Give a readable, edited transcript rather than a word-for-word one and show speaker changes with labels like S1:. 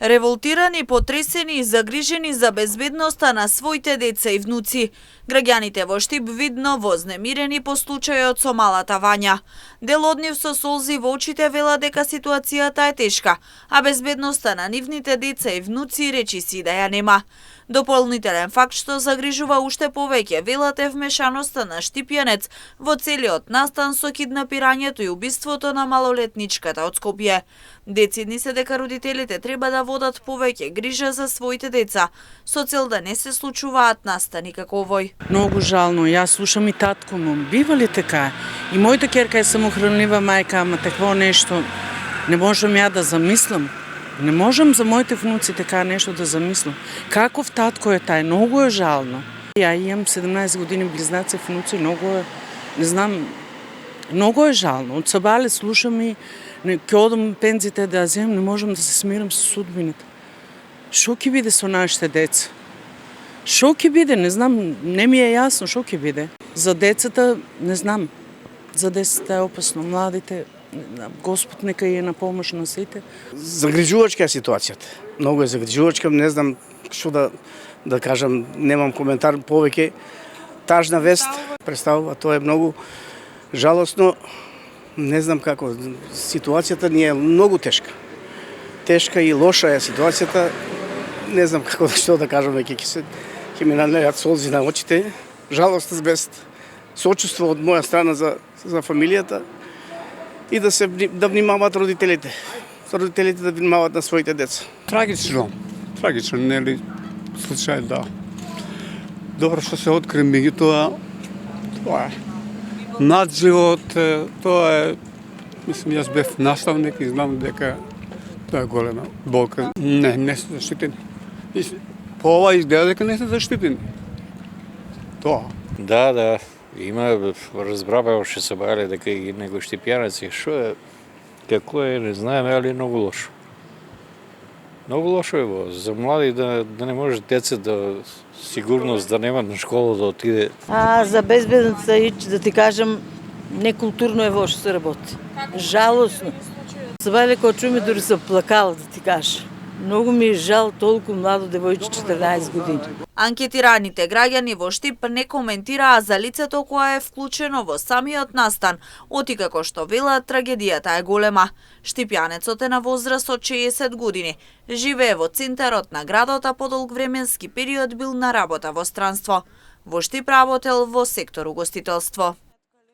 S1: Револтирани, потресени и загрижени за безбедноста на своите деца и внуци. Граѓаните во Штип видно вознемирени по случајот со малата Вања. Дел од нив со солзи во очите вела дека ситуацијата е тешка, а безбедноста на нивните деца и внуци речиси да ја нема. Дополнителен факт што загрижува уште повеќе велат е вмешаноста на штипјанец во целиот настан со киднапирањето и убиството на малолетничката од Скопје. Децидни се дека родителите треба да водат повеќе грижа за своите деца, со цел да не се случуваат настани како овој.
S2: Многу жално, јас слушам и татко му. Бива ли така? И мојата ќерка е самохранлива мајка, ама такво нешто не можам ја да замислам. Не можам за моите внуци така нешто да замислам. Каков татко е тај? Многу е жално. Ја имам 17 години близнаци внуци, многу е, не знам, многу е жално. Од сабале слушам и ќе одам пензите да земам, не можам да се смирам со судбината. Шо ќе биде со нашите деца? Шо ќе биде? Не знам, не ми е јасно шо ќе биде. За децата, не знам. За децата е опасно, младите, Господ нека е на помош на сите.
S3: Загрижувачка е ситуацијата. Многу е загрижувачка, не знам што да кажам, немам коментар повеќе. Тажна вест представува, тоа е многу жалосно. Не знам како, ситуацијата ни е многу тешка. Тешка и лоша е ситуацијата. Не знам како што да кажам, ќе ми налеат солзи на очите. Жалостна вест, сочувство од моја страна за фамилијата и да внимаваат родителите. Родителите да внимаваат на своите деца.
S4: Трагично, нели случај, да. Добро што се откри, меѓутоа тоа е надживот, тоа е, мислам, јас бев наставник и знам дека тоа е голема болка. Не се заштитени. По ова изгледа дека не се заштитени. Тоа.
S5: Да, има, разбрава уште се бајале дека и него штипјанеци, шо е, како е, не знаеме, али е многу лошо. Многу лошо е во, за млади да не може деца да сигурност да немат на школа да отиде.
S6: За безбедноста, да ти кажам, некултурно е во што се работи. Жалосно. Сабајле кога чуме дури се плакала, да ти кажа. Многу ми е жал толку младо девојче 14 години.
S1: Анкетираните граѓани во Штип не коментираа за лицето кое е вклучено во самиот настан, оти како што велат трагедијата е голема. Штипјанецот е на возраст од 60 години. Живее во центарот на градот, а подолг временски период бил на работа во странство. Во Штип работел во сектор угостителство.